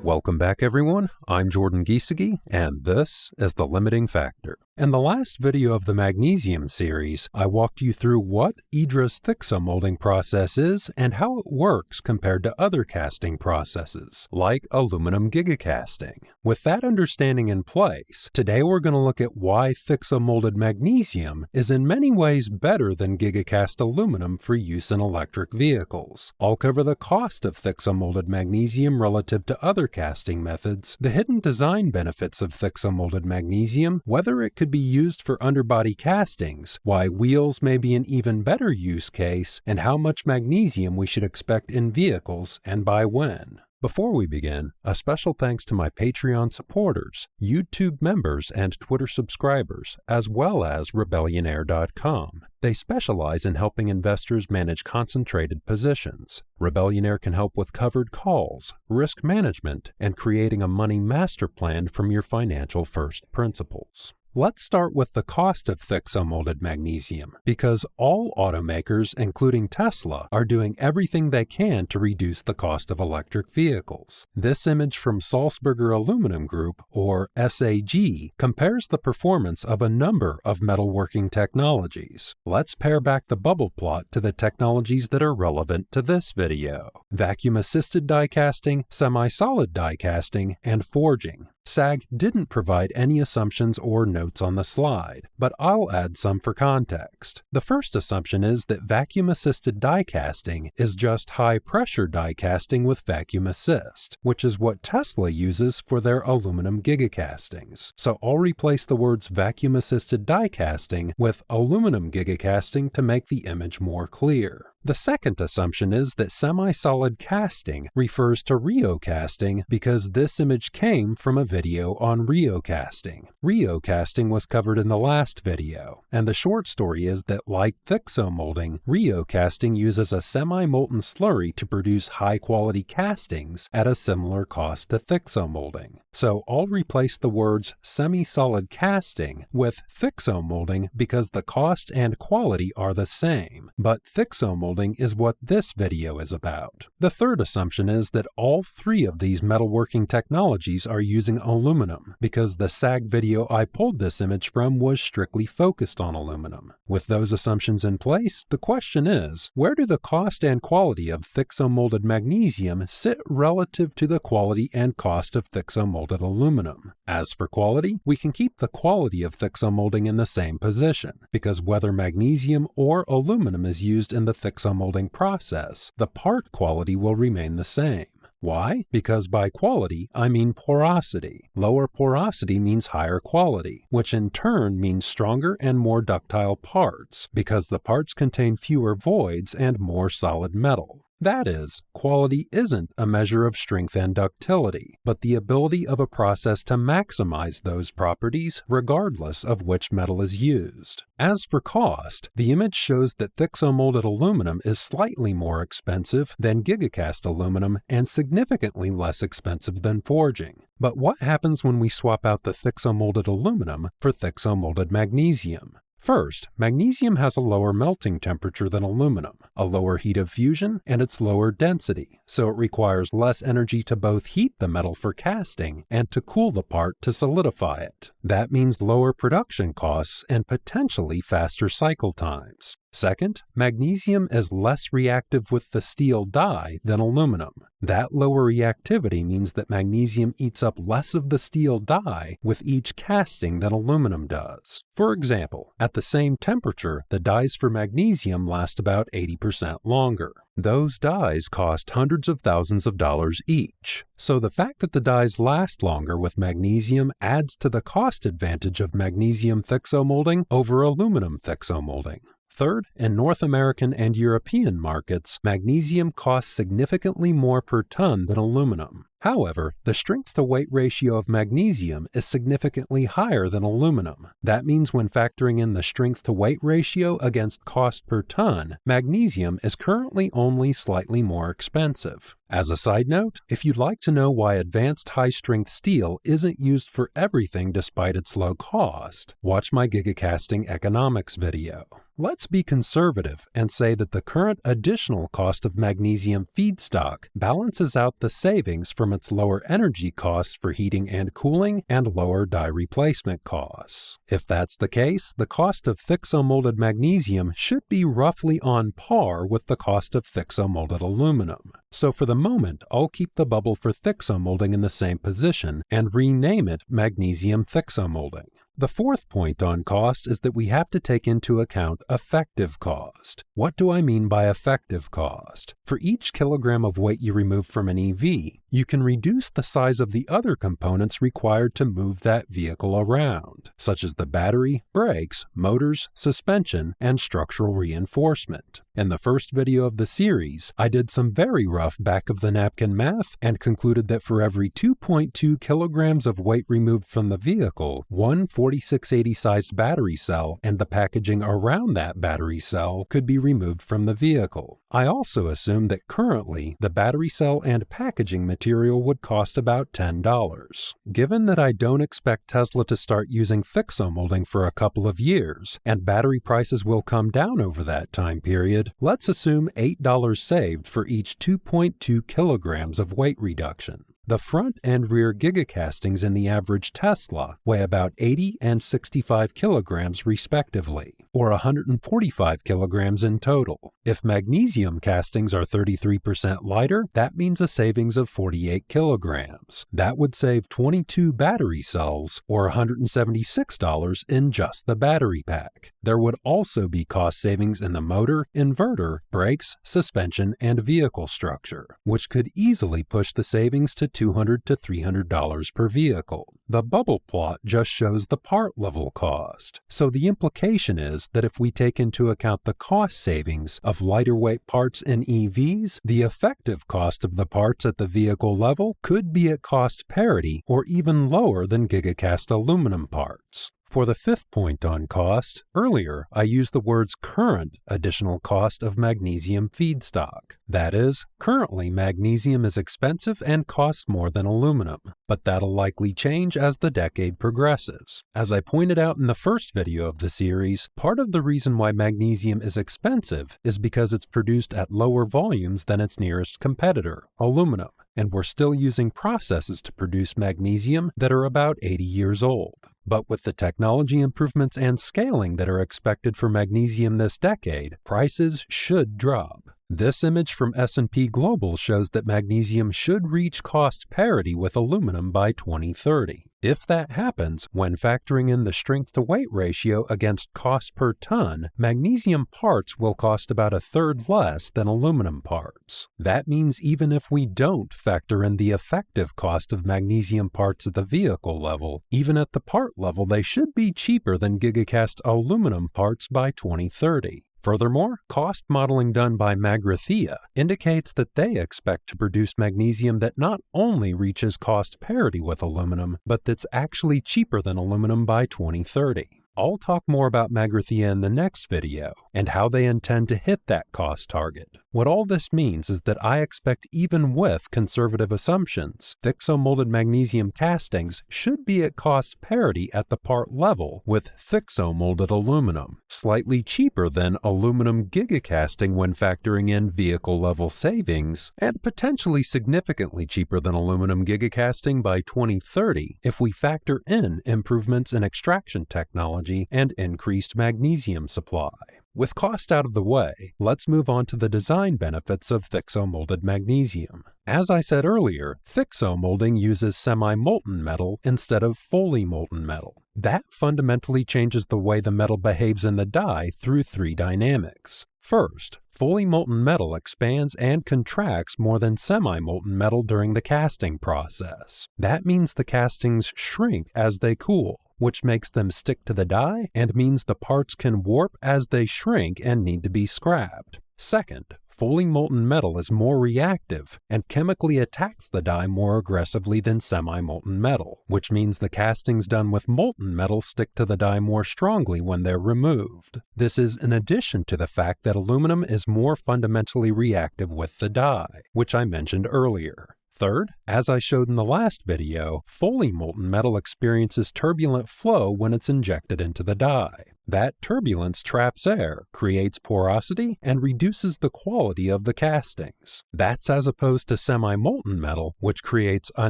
Welcome back everyone, I'm Jordan Giesecke, and this is The Limiting Factor. In the last video of the magnesium series, I walked you through what IDRA's thixomolding process is and how it works compared to other casting processes, like aluminum gigacasting. With that understanding in place, today we're going to look at why thixomolded magnesium is in many ways better than gigacast aluminum for use in electric vehicles. I'll cover the cost of thixomolded magnesium relative to other casting methods, the hidden design benefits of thixomolded magnesium, whether it could be used for underbody castings, why wheels may be an even better use case, and how much magnesium we should expect in vehicles and by when. Before we begin, a special thanks to my Patreon supporters, YouTube members, and Twitter subscribers, as well as Rebellionaire.com. They specialize in helping investors manage concentrated positions. Rebellionaire can help with covered calls, risk management, and creating a money master plan from your financial first principles. Let's start with the cost of thixomolded magnesium, because all automakers, including Tesla, are doing everything they can to reduce the cost of electric vehicles. This image from Salzburger Aluminum Group, or SAG, compares the performance of a number of metalworking technologies. Let's pare back the bubble plot to the technologies that are relevant to this video: vacuum-assisted die casting, semi-solid die casting, and forging. SAG didn't provide any assumptions or notes on the slide, but I'll add some for context. The first assumption is that vacuum-assisted die casting is just high-pressure die casting with vacuum assist, which is what Tesla uses for their aluminum gigacastings. So I'll replace the words vacuum-assisted die casting with aluminum gigacasting to make the image more clear. The second assumption is that semi-solid casting refers to Rio casting because this image came from a video on Rio casting. Rio casting was covered in the last video, and the short story is that, like thixomolding, Rio casting uses a semi-molten slurry to produce high-quality castings at a similar cost to thixomolding. So I'll replace the words semi-solid casting with thixomolding because the cost and quality are the same, but thixomolding is what this video is about. The third assumption is that all three of these metalworking technologies are using aluminum, because the SAG video I pulled this image from was strictly focused on aluminum. With those assumptions in place, the question is, where do the cost and quality of thixomolded magnesium sit relative to the quality and cost of thixomolded aluminum? As for quality, we can keep the quality of thixomolding in the same position, because whether magnesium or aluminum is used in the thixomolding process, the part quality will remain the same. Why? Because by quality, I mean porosity. Lower porosity means higher quality, which in turn means stronger and more ductile parts, because the parts contain fewer voids and more solid metal. That is, quality isn't a measure of strength and ductility, but the ability of a process to maximize those properties regardless of which metal is used. As for cost, the image shows that thixomolded aluminum is slightly more expensive than gigacast aluminum and significantly less expensive than forging. But what happens when we swap out the thixomolded aluminum for thixomolded magnesium? First, magnesium has a lower melting temperature than aluminum, a lower heat of fusion, and its lower density, so it requires less energy to both heat the metal for casting and to cool the part to solidify it. That means lower production costs and potentially faster cycle times. Second, magnesium is less reactive with the steel die than aluminum. That lower reactivity means that magnesium eats up less of the steel die with each casting than aluminum does. For example, at the same temperature, the dies for magnesium last about 80% longer. Those dies cost hundreds of thousands of dollars each. So the fact that the dies last longer with magnesium adds to the cost advantage of magnesium thixomolding over aluminum thixomolding. Third, in North American and European markets, magnesium costs significantly more per ton than aluminum. However, the strength-to-weight ratio of magnesium is significantly higher than aluminum. That means when factoring in the strength-to-weight ratio against cost per ton, magnesium is currently only slightly more expensive. As a side note, if you'd like to know why advanced high-strength steel isn't used for everything despite its low cost, watch my Gigacasting economics video. Let's be conservative and say that the current additional cost of magnesium feedstock balances out the savings from its lower energy costs for heating and cooling and lower die replacement costs. If that's the case, the cost of Thixomolded magnesium should be roughly on par with the cost of Thixomolded aluminum. So for the moment, I'll keep the bubble for Thixomolding in the same position and rename it magnesium Thixomolding. The fourth point on cost is that we have to take into account effective cost. What do I mean by effective cost? For each kilogram of weight you remove from an EV, you can reduce the size of the other components required to move that vehicle around, such as the battery, brakes, motors, suspension, and structural reinforcement. In the first video of the series, I did some very rough back-of-the-napkin math and concluded that for every 2.2 kilograms of weight removed from the vehicle, one 4680 sized battery cell and the packaging around that battery cell could be removed from the vehicle. I also assumed that currently the battery cell and packaging material would cost about $10. Given that I don't expect Tesla to start using Thixomolding for a couple of years, and battery prices will come down over that time period, let's assume $8 saved for each 2.2 kilograms of weight reduction. The front and rear gigacastings in the average Tesla weigh about 80 and 65 kilograms respectively, or 145 kilograms in total. If magnesium castings are 33% lighter, that means a savings of 48 kilograms. That would save 22 battery cells, or $176 in just the battery pack. There would also be cost savings in the motor, inverter, brakes, suspension, and vehicle structure, which could easily push the savings to $200 to $300 per vehicle. The bubble plot just shows the part level cost. So the implication is that if we take into account the cost savings of lighter weight parts in EVs, the effective cost of the parts at the vehicle level could be at cost parity or even lower than Gigacast aluminum parts. For the fifth point on cost, earlier I used the words current additional cost of magnesium feedstock. That is, currently magnesium is expensive and costs more than aluminum, but that'll likely change as the decade progresses. As I pointed out in the first video of the series, part of the reason why magnesium is expensive is because it's produced at lower volumes than its nearest competitor, aluminum, and we're still using processes to produce magnesium that are about 80 years old. But with the technology improvements and scaling that are expected for magnesium this decade, prices should drop. This image from S&P Global shows that magnesium should reach cost parity with aluminum by 2030. If that happens, when factoring in the strength-to-weight ratio against cost per ton, magnesium parts will cost about a third less than aluminum parts. That means even if we don't factor in the effective cost of magnesium parts at the vehicle level, even at the part level they should be cheaper than Gigacast aluminum parts by 2030. Furthermore, cost modeling done by Magrathea indicates that they expect to produce magnesium that not only reaches cost parity with aluminum, but that's actually cheaper than aluminum by 2030. I'll talk more about Magrathea in the next video and how they intend to hit that cost target. What all this means is that I expect even with conservative assumptions, Thixomolded magnesium castings should be at cost parity at the part level with Thixomolded aluminum, slightly cheaper than aluminum gigacasting when factoring in vehicle level savings, and potentially significantly cheaper than aluminum gigacasting by 2030 if we factor in improvements in extraction technology and increased magnesium supply. With cost out of the way, let's move on to the design benefits of Thixomolded magnesium. As I said earlier, Thixomolding uses semi-molten metal instead of fully molten metal. That fundamentally changes the way the metal behaves in the die through three dynamics. First, fully molten metal expands and contracts more than semi-molten metal during the casting process. That means the castings shrink as they cool, which makes them stick to the die and means the parts can warp as they shrink and need to be scrapped. Second, fully molten metal is more reactive and chemically attacks the die more aggressively than semi-molten metal, which means the castings done with molten metal stick to the die more strongly when they're removed. This is in addition to the fact that aluminum is more fundamentally reactive with the die, which I mentioned earlier. Third, as I showed in the last video, fully molten metal experiences turbulent flow when it's injected into the die. That turbulence traps air, creates porosity, and reduces the quality of the castings. That's as opposed to semi-molten metal, which creates a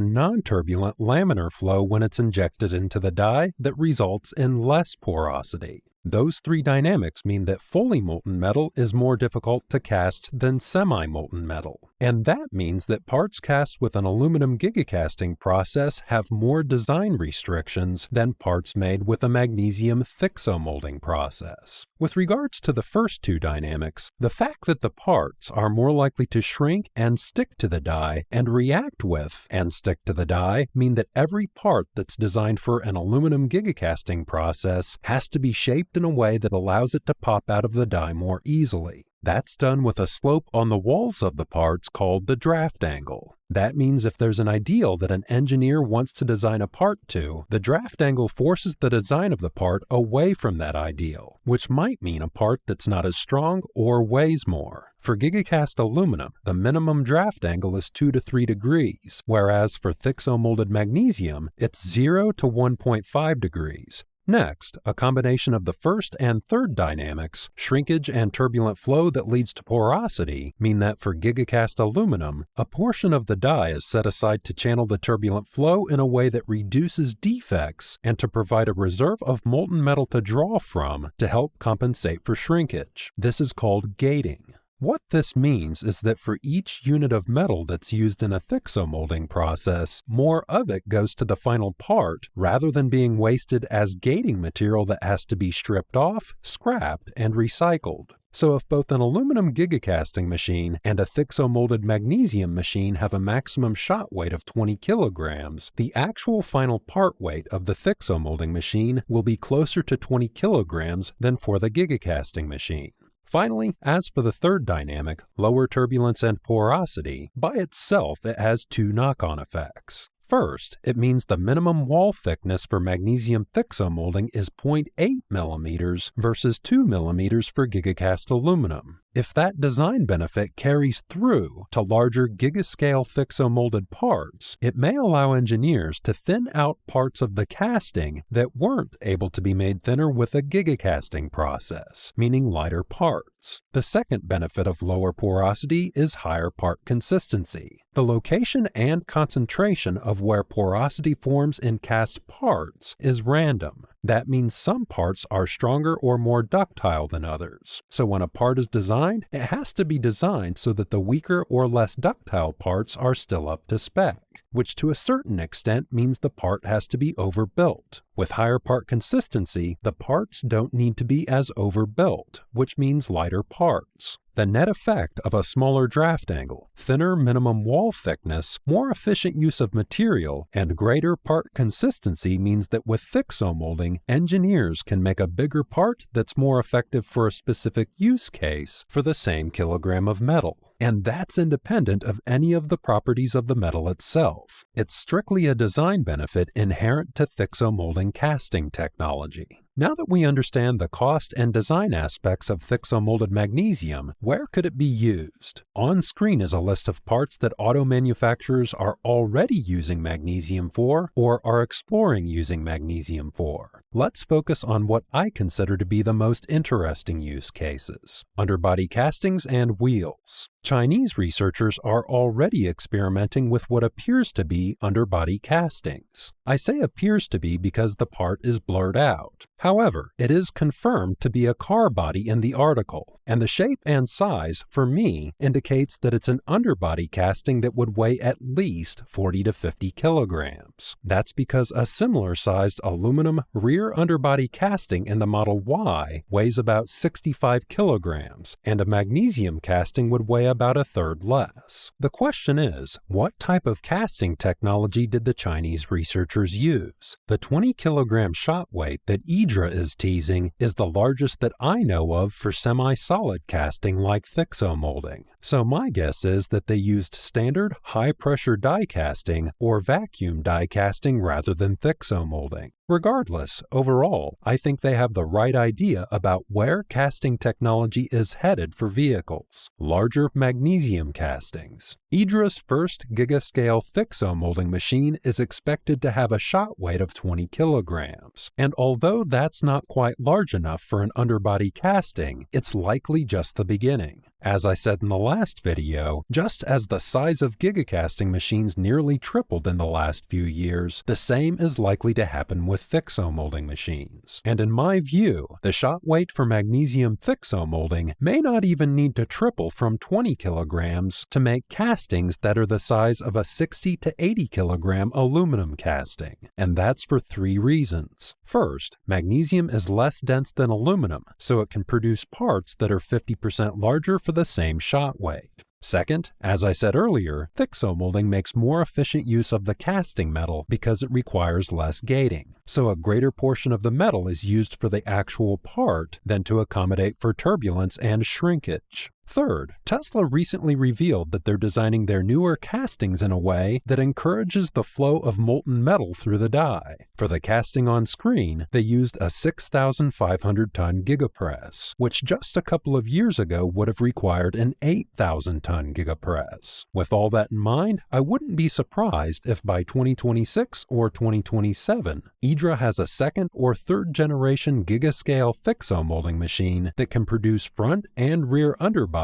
non-turbulent laminar flow when it's injected into the die that results in less porosity. Those three dynamics mean that fully molten metal is more difficult to cast than semi-molten metal. And that means that parts cast with an aluminum gigacasting process have more design restrictions than parts made with a magnesium thixomolding process. With regards to the first two dynamics, the fact that the parts are more likely to shrink and stick to the die and react with and stick to the die mean that every part that's designed for an aluminum gigacasting process has to be shaped in a way that allows it to pop out of the die more easily. That's done with a slope on the walls of the parts called the draft angle. That means if there's an ideal that an engineer wants to design a part to, the draft angle forces the design of the part away from that ideal, which might mean a part that's not as strong or weighs more. For Gigacast aluminum, the minimum draft angle is 2 to 3 degrees, whereas for Thixomolded magnesium, it's 0 to 1.5 degrees. Next, a combination of the first and third dynamics, shrinkage and turbulent flow that leads to porosity, mean that for Gigacast aluminum, a portion of the die is set aside to channel the turbulent flow in a way that reduces defects and to provide a reserve of molten metal to draw from to help compensate for shrinkage. This is called gating. What this means is that for each unit of metal that's used in a thixomolding process, more of it goes to the final part rather than being wasted as gating material that has to be stripped off, scrapped, and recycled. So if both an aluminum gigacasting machine and a thixomolded magnesium machine have a maximum shot weight of 20 kilograms, the actual final part weight of the thixomolding machine will be closer to 20 kilograms than for the gigacasting machine. Finally, as for the third dynamic, lower turbulence and porosity, by itself it has two knock-on effects. First, it means the minimum wall thickness for magnesium thixomolding is 0.8 millimeters versus 2 millimeters for gigacast aluminum. If that design benefit carries through to larger gigascale thixomolded parts, it may allow engineers to thin out parts of the casting that weren't able to be made thinner with a gigacasting process, meaning lighter parts. The second benefit of lower porosity is higher part consistency. The location and concentration of where porosity forms in cast parts is random. That means some parts are stronger or more ductile than others. So when a part is designed, it has to be designed so that the weaker or less ductile parts are still up to spec, which to a certain extent means the part has to be overbuilt. With higher part consistency, the parts don't need to be as overbuilt, which means lighter parts. The net effect of a smaller draft angle, thinner minimum wall thickness, more efficient use of material, and greater part consistency means that with thixomolding, engineers can make a bigger part that's more effective for a specific use case for the same kilogram of metal. And that's independent of any of the properties of the metal itself. It's strictly a design benefit inherent to thixomolding casting technology. Now that we understand the cost and design aspects of thixomolded magnesium, where could it be used? On screen is a list of parts that auto manufacturers are already using magnesium for or are exploring using magnesium for. Let's focus on what I consider to be the most interesting use cases: underbody castings and wheels. Chinese researchers are already experimenting with what appears to be underbody castings. I say appears to be because the part is blurred out. However, it is confirmed to be a car body in the article, and the shape and size, for me, indicates that it's an underbody casting that would weigh at least 40 to 50 kilograms. That's because a similar-sized aluminum rear underbody casting in the Model Y weighs about 65 kilograms, and a magnesium casting would weigh about a third less. The question is, what type of casting technology did the Chinese researchers use? The 20-kilogram shot weight that Idra is teasing is the largest that I know of for semi-solid casting like Thixomolding. So my guess is that they used standard high-pressure die casting or vacuum die casting rather than Thixomolding. Regardless, overall, I think they have the right idea about where casting technology is headed for vehicles: larger magnesium castings. Idra's first gigascale Thixomolding machine is expected to have a shot weight of 20 kilograms, and although that's not quite large enough for an underbody casting, it's likely just the beginning. As I said in the last video, just as the size of gigacasting machines nearly tripled in the last few years, the same is likely to happen with Thixomolding machines. And in my view, the shot weight for magnesium Thixomolding may not even need to triple from 20 kilograms to make castings that are the size of a 60 to 80 kilogram aluminum casting. And that's for 3 reasons. First, magnesium is less dense than aluminum, so it can produce parts that are 50% larger for the same shot weight. Second, as I said earlier, Thixomolding makes more efficient use of the casting metal because it requires less gating, so a greater portion of the metal is used for the actual part than to accommodate for turbulence and shrinkage. Third, Tesla recently revealed that they're designing their newer castings in a way that encourages the flow of molten metal through the die. For the casting on screen, they used a 6,500-ton gigapress, which just a couple of years ago would have required an 8,000-ton gigapress. With all that in mind, I wouldn't be surprised if by 2026 or 2027, Idra has a second or third generation gigascale Thixomolding machine that can produce front and rear underbodies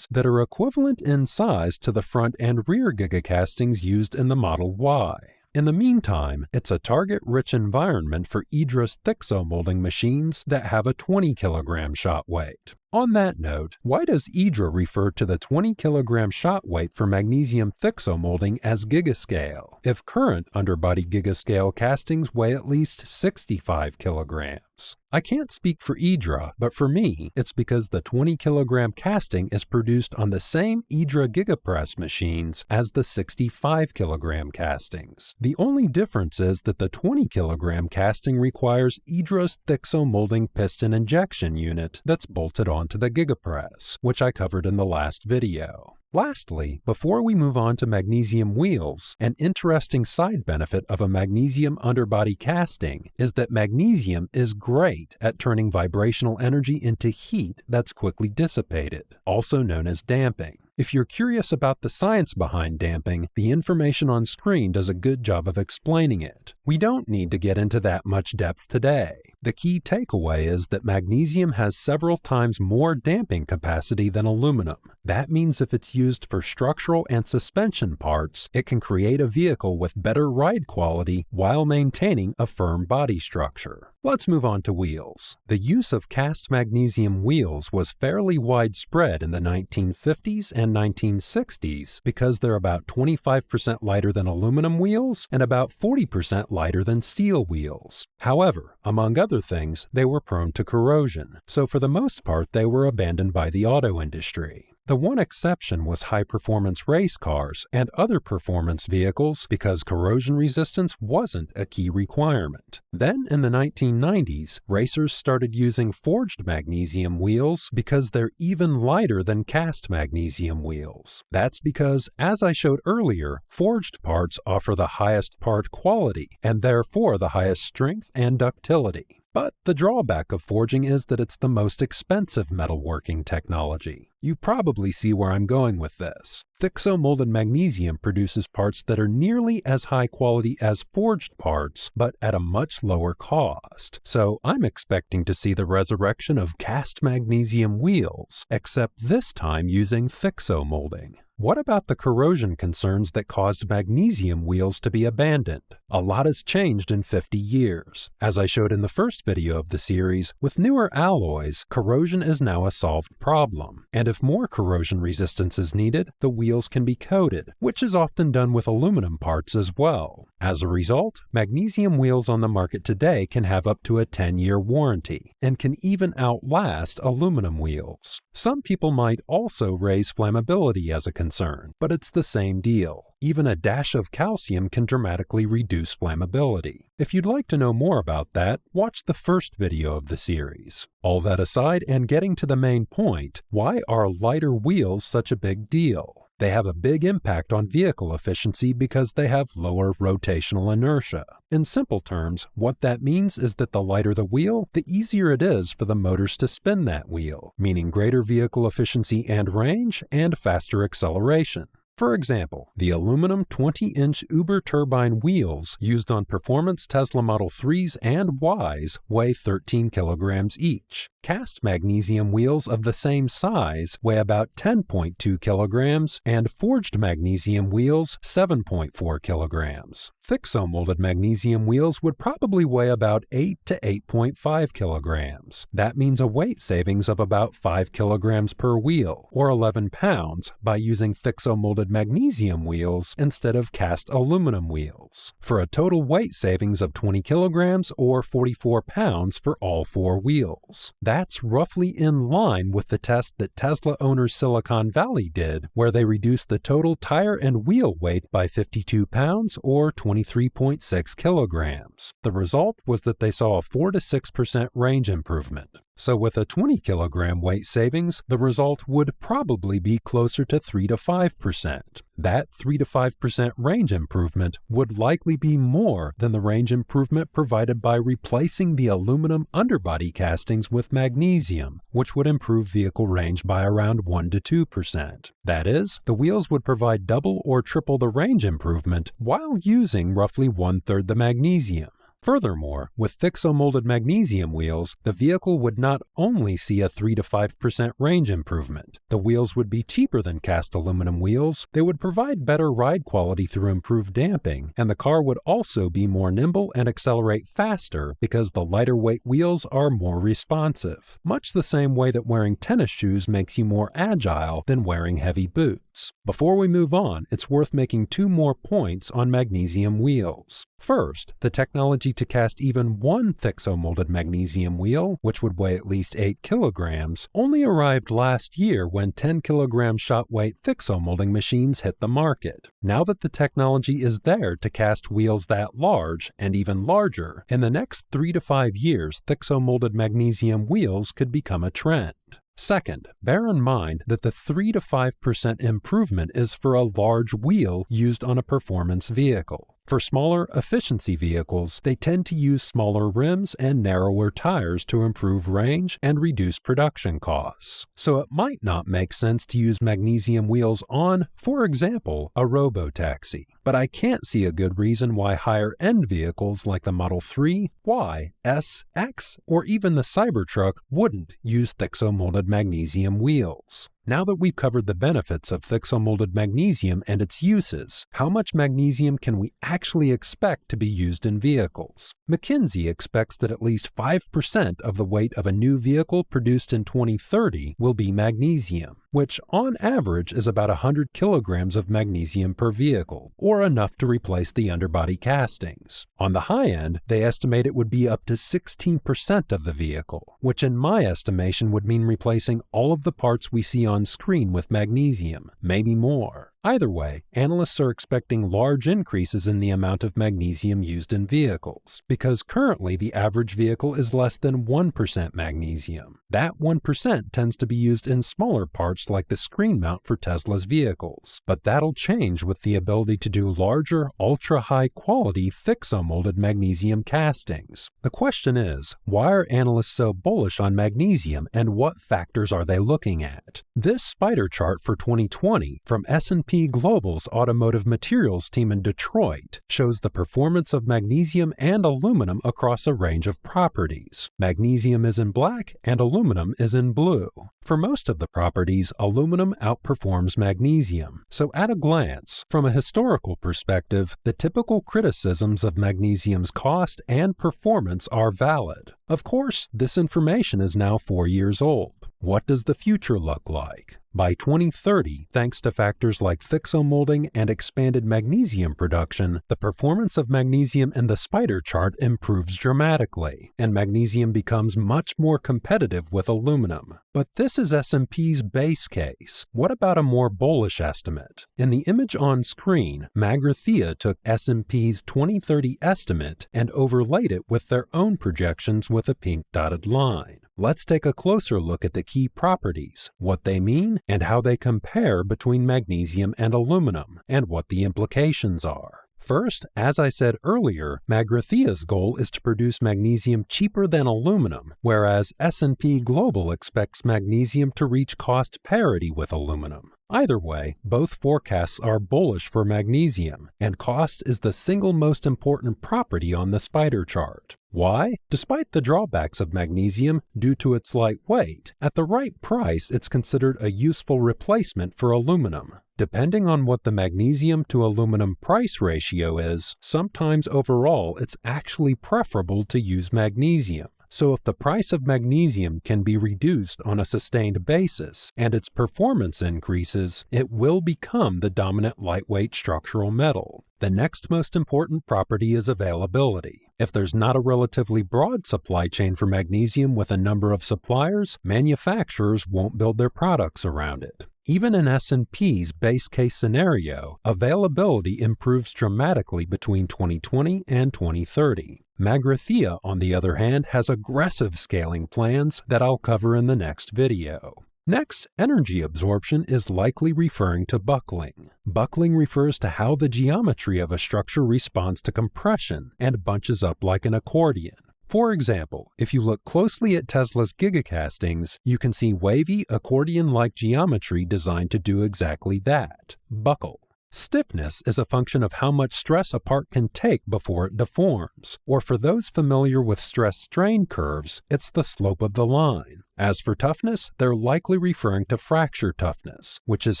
that are equivalent in size to the front and rear gigacastings used in the Model Y. In the meantime, it's a target-rich environment for Idra's Thixomolding machines that have a 20-kilogram shot weight. On that note, why does Idra refer to the 20-kilogram shot weight for magnesium Thixomolding as gigascale, if current underbody gigascale castings weigh at least 65 kilograms? I can't speak for Idra, but for me, it's because the 20-kilogram casting is produced on the same Idra gigapress machines as the 65-kilogram castings. The only difference is that the 20-kilogram casting requires Idra's Thixomolding piston injection unit that's bolted onto the gigapress, which I covered in the last video. Lastly, before we move on to magnesium wheels, an interesting side benefit of a magnesium underbody casting is that magnesium is great at turning vibrational energy into heat that's quickly dissipated, also known as damping. If you're curious about the science behind damping, the information on screen does a good job of explaining it. We don't need to get into that much depth today. The key takeaway is that magnesium has several times more damping capacity than aluminum. That means if it's used for structural and suspension parts, it can create a vehicle with better ride quality while maintaining a firm body structure. Let's move on to wheels. The use of cast magnesium wheels was fairly widespread in the 1950s and 1960s because they're about 25% lighter than aluminum wheels and about 40% lighter than steel wheels. However, among other things, they were prone to corrosion, so for the most part they were abandoned by the auto industry. The one exception was high-performance race cars and other performance vehicles because corrosion resistance wasn't a key requirement. Then, in the 1990s, racers started using forged magnesium wheels because they're even lighter than cast magnesium wheels. That's because, as I showed earlier, forged parts offer the highest part quality and therefore the highest strength and ductility. But the drawback of forging is that it's the most expensive metalworking technology. You probably see where I'm going with this. Thixomolded Magnesium produces parts that are nearly as high quality as forged parts, but at a much lower cost. So I'm expecting to see the resurrection of cast magnesium wheels, except this time using Thixomolding. What about the corrosion concerns that caused magnesium wheels to be abandoned? A lot has changed in 50 years. As I showed in the first video of the series, with newer alloys, corrosion is now a solved problem. And if more corrosion resistance is needed, the wheels can be coated, which is often done with aluminum parts as well. As a result, magnesium wheels on the market today can have up to a 10-year warranty, and can even outlast aluminum wheels. Some people might also raise flammability as a concern, but it's the same deal. Even a dash of calcium can dramatically reduce flammability. If you'd like to know more about that, watch the first video of the series. All that aside, and getting to the main point, why are lighter wheels such a big deal? They have a big impact on vehicle efficiency because they have lower rotational inertia. In simple terms, what that means is that the lighter the wheel, the easier it is for the motors to spin that wheel, meaning greater vehicle efficiency and range, and faster acceleration. For example, the aluminum 20-inch Uber turbine wheels used on performance Tesla Model 3s and Ys weigh 13 kilograms each. Cast magnesium wheels of the same size weigh about 10.2 kilograms, and forged magnesium wheels 7.4 kilograms. Thixomolded magnesium wheels would probably weigh about 8 to 8.5 kilograms. That means a weight savings of about 5 kilograms per wheel, or 11 pounds, by using Thixomolded magnesium wheels instead of cast aluminum wheels, for a total weight savings of 20 kilograms or 44 pounds for all four wheels. That's roughly in line with the test that Tesla owner Silicon Valley did, where they reduced the total tire and wheel weight by 52 pounds or 23.6 kilograms. The result was that they saw a 4 to 6% range improvement. So with a 20 kilogram weight savings, the result would probably be closer to 3 to 5%. That 3 to 5% range improvement would likely be more than the range improvement provided by replacing the aluminum underbody castings with magnesium, which would improve vehicle range by around 1 to 2%. That is, the wheels would provide double or triple the range improvement while using roughly 1/3 the magnesium. Furthermore, with Thixomolded magnesium wheels, the vehicle would not only see a 3 to 5% range improvement. The wheels would be cheaper than cast aluminum wheels, they would provide better ride quality through improved damping, and the car would also be more nimble and accelerate faster because the lighter weight wheels are more responsive, much the same way that wearing tennis shoes makes you more agile than wearing heavy boots. Before we move on, it's worth making two more points on magnesium wheels. First, the technology to cast even one Thixomolded magnesium wheel, which would weigh at least 8 kilograms, only arrived last year when 10 kilogram shot weight Thixomolding machines hit the market. Now that the technology is there to cast wheels that large, and even larger, in the next 3 to 5 years, Thixomolded magnesium wheels could become a trend. Second, bear in mind that the 3 to 5% improvement is for a large wheel used on a performance vehicle. For smaller efficiency vehicles, they tend to use smaller rims and narrower tires to improve range and reduce production costs. So it might not make sense to use magnesium wheels on, for example, a robotaxi. But I can't see a good reason why higher-end vehicles like the Model 3, Y, S, X, or even the Cybertruck wouldn't use Thixomolded magnesium wheels. Now that we've covered the benefits of Thixomolded magnesium and its uses, how much magnesium can we actually expect to be used in vehicles? McKinsey expects that at least 5% of the weight of a new vehicle produced in 2030 will be magnesium, which on average is about 100 kilograms of magnesium per vehicle, or enough to replace the underbody castings. On the high end, they estimate it would be up to 16% of the vehicle, which in my estimation would mean replacing all of the parts we see on screen with magnesium, maybe more. Either way, analysts are expecting large increases in the amount of magnesium used in vehicles, because currently the average vehicle is less than 1% magnesium. That 1% tends to be used in smaller parts like the screen mount for Tesla's vehicles, but that'll change with the ability to do larger, ultra-high quality Thixomolded magnesium castings. The question is, why are analysts so bullish on magnesium and what factors are they looking at? This spider chart for 2020 from S&P S&P Global's automotive materials team in Detroit shows the performance of magnesium and aluminum across a range of properties. Magnesium is in black and aluminum is in blue. For most of the properties, aluminum outperforms magnesium. So at a glance, from a historical perspective, the typical criticisms of magnesium's cost and performance are valid. Of course, this information is now 4 years old. What does the future look like? By 2030, thanks to factors like thixomolding and expanded magnesium production, the performance of magnesium in the spider chart improves dramatically, and magnesium becomes much more competitive with aluminum. But this is S&P's base case. What about a more bullish estimate? In the image on screen, Magrathea took S&P's 2030 estimate and overlaid it with their own projections with a pink dotted line. Let's take a closer look at the key properties, what they mean, and how they compare between magnesium and aluminum, and what the implications are. First, as I said earlier, Magrathea's goal is to produce magnesium cheaper than aluminum, whereas S&P Global expects magnesium to reach cost parity with aluminum. Either way, both forecasts are bullish for magnesium, and cost is the single most important property on the spider chart. Why? Despite the drawbacks of magnesium due to its light weight, at the right price it's considered a useful replacement for aluminum. Depending on what the magnesium to aluminum price ratio is, sometimes overall it's actually preferable to use magnesium. So if the price of magnesium can be reduced on a sustained basis and its performance increases, it will become the dominant lightweight structural metal. The next most important property is availability. If there's not a relatively broad supply chain for magnesium with a number of suppliers, manufacturers won't build their products around it. Even in S&P's base case scenario, availability improves dramatically between 2020 and 2030. Magrathea, on the other hand, has aggressive scaling plans that I'll cover in the next video. Next, energy absorption is likely referring to buckling. Buckling refers to how the geometry of a structure responds to compression and bunches up like an accordion. For example, if you look closely at Tesla's gigacastings, you can see wavy, accordion-like geometry designed to do exactly that, buckle. Stiffness is a function of how much stress a part can take before it deforms, or for those familiar with stress-strain curves, it's the slope of the line. As for toughness, they're likely referring to fracture toughness, which is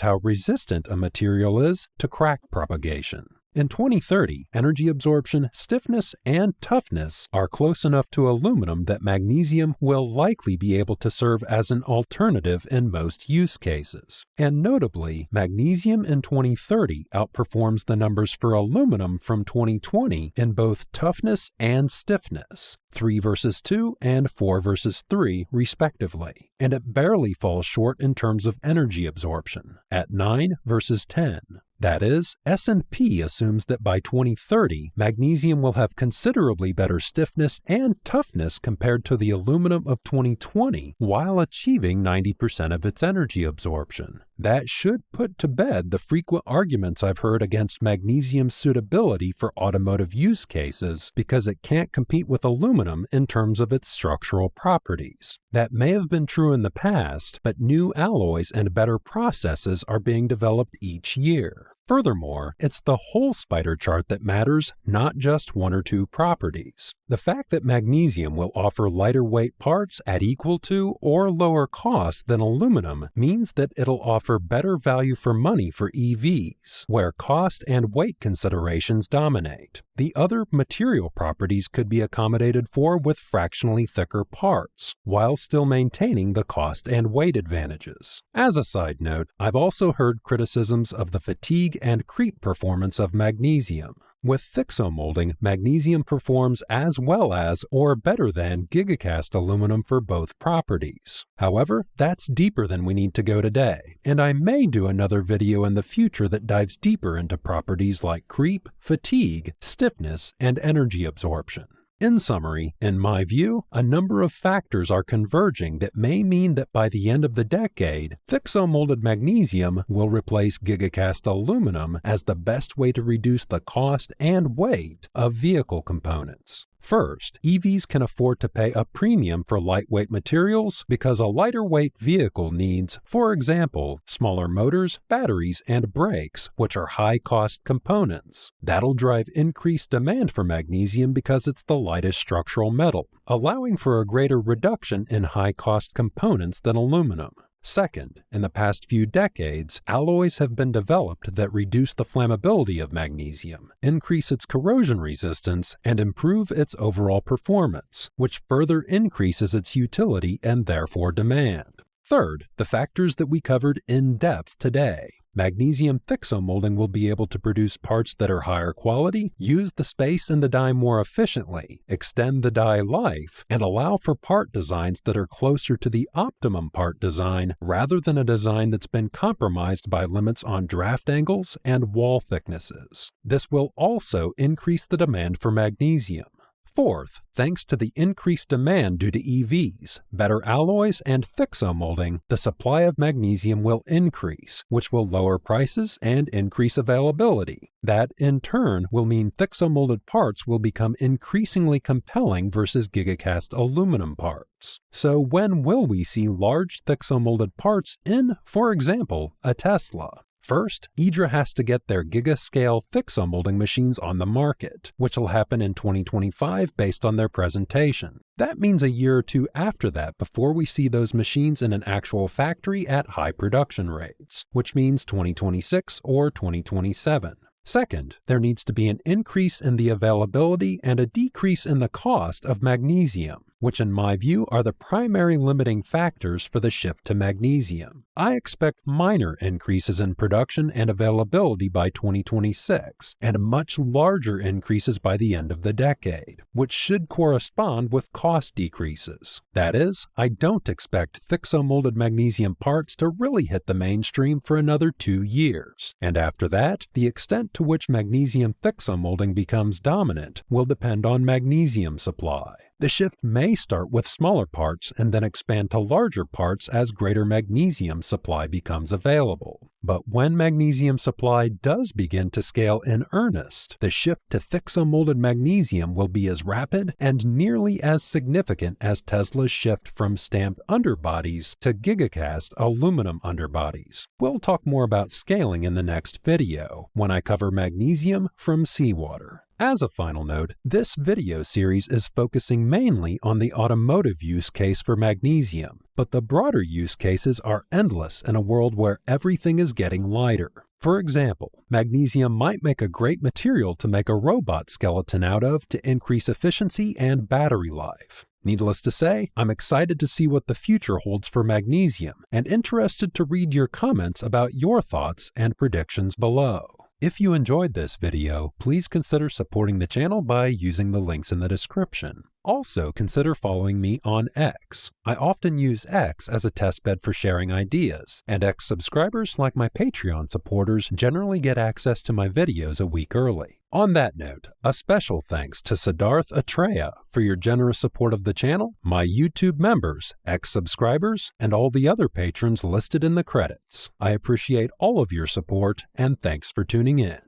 how resistant a material is to crack propagation. In 2030, energy absorption, stiffness, and toughness are close enough to aluminum that magnesium will likely be able to serve as an alternative in most use cases. And notably, magnesium in 2030 outperforms the numbers for aluminum from 2020 in both toughness and stiffness, 3 versus 2 and 4 versus 3 respectively, and it barely falls short in terms of energy absorption, at 9 versus 10. That is, S&P assumes that by 2030, magnesium will have considerably better stiffness and toughness compared to the aluminum of 2020 while achieving 90% of its energy absorption. That should put to bed the frequent arguments I've heard against magnesium's suitability for automotive use cases because it can't compete with aluminum in terms of its structural properties. That may have been true in the past, but new alloys and better processes are being developed each year. Furthermore, it's the whole spider chart that matters, not just one or two properties. The fact that magnesium will offer lighter weight parts at equal to or lower cost than aluminum means that it'll offer better value for money for EVs, where cost and weight considerations dominate. The other material properties could be accommodated for with fractionally thicker parts, while still maintaining the cost and weight advantages. As a side note, I've also heard criticisms of the fatigue and creep performance of magnesium. With thixomolding, magnesium performs as well as or better than Gigacast aluminum for both properties. However, that's deeper than we need to go today, and I may do another video in the future that dives deeper into properties like creep, fatigue, stiffness, and energy absorption. In summary, in my view, a number of factors are converging that may mean that by the end of the decade, Thixomolded Magnesium will replace Gigacast Aluminum as the best way to reduce the cost and weight of vehicle components. First, EVs can afford to pay a premium for lightweight materials because a lighter weight vehicle needs, for example, smaller motors, batteries, and brakes, which are high-cost components. That'll drive increased demand for magnesium because it's the lightest structural metal, allowing for a greater reduction in high-cost components than aluminum. Second, in the past few decades, alloys have been developed that reduce the flammability of magnesium, increase its corrosion resistance, and improve its overall performance, which further increases its utility and therefore demand. Third, the factors that we covered in depth today. Magnesium thixomolding will be able to produce parts that are higher quality, use the space in the die more efficiently, extend the die life, and allow for part designs that are closer to the optimum part design rather than a design that's been compromised by limits on draft angles and wall thicknesses. This will also increase the demand for magnesium. Fourth, thanks to the increased demand due to EVs, better alloys, and thixomolding, the supply of magnesium will increase, which will lower prices and increase availability. That, in turn, will mean thixomolded parts will become increasingly compelling versus Gigacast aluminum parts. So when will we see large thixomolded parts in, for example, a Tesla? First, IDRA has to get their giga-scale thixomolding machines on the market, which will happen in 2025 based on their presentation. That means a year or two after that before we see those machines in an actual factory at high production rates, which means 2026 or 2027. Second, there needs to be an increase in the availability and a decrease in the cost of magnesium, which in my view are the primary limiting factors for the shift to magnesium. I expect minor increases in production and availability by 2026, and much larger increases by the end of the decade, which should correspond with cost decreases. That is, I don't expect thixomolded magnesium parts to really hit the mainstream for another 2 years, and after that, the extent to which magnesium thixomolding becomes dominant will depend on magnesium supply. The shift may start with smaller parts and then expand to larger parts as greater magnesium supply becomes available. But when magnesium supply does begin to scale in earnest, the shift to thixomolded magnesium will be as rapid and nearly as significant as Tesla's shift from stamped underbodies to Gigacast aluminum underbodies. We'll talk more about scaling in the next video, when I cover magnesium from seawater. As a final note, this video series is focusing mainly on the automotive use case for magnesium, but the broader use cases are endless in a world where everything is getting lighter. For example, magnesium might make a great material to make a robot skeleton out of to increase efficiency and battery life. Needless to say, I'm excited to see what the future holds for magnesium and interested to read your comments about your thoughts and predictions below. If you enjoyed this video, please consider supporting the channel by using the links in the description. Also, consider following me on X. I often use X as a testbed for sharing ideas, and X subscribers, like my Patreon supporters, generally get access to my videos a week early. On that note, a special thanks to Siddharth Atreya for your generous support of the channel, my YouTube members, X subscribers, and all the other patrons listed in the credits. I appreciate all of your support, and thanks for tuning in.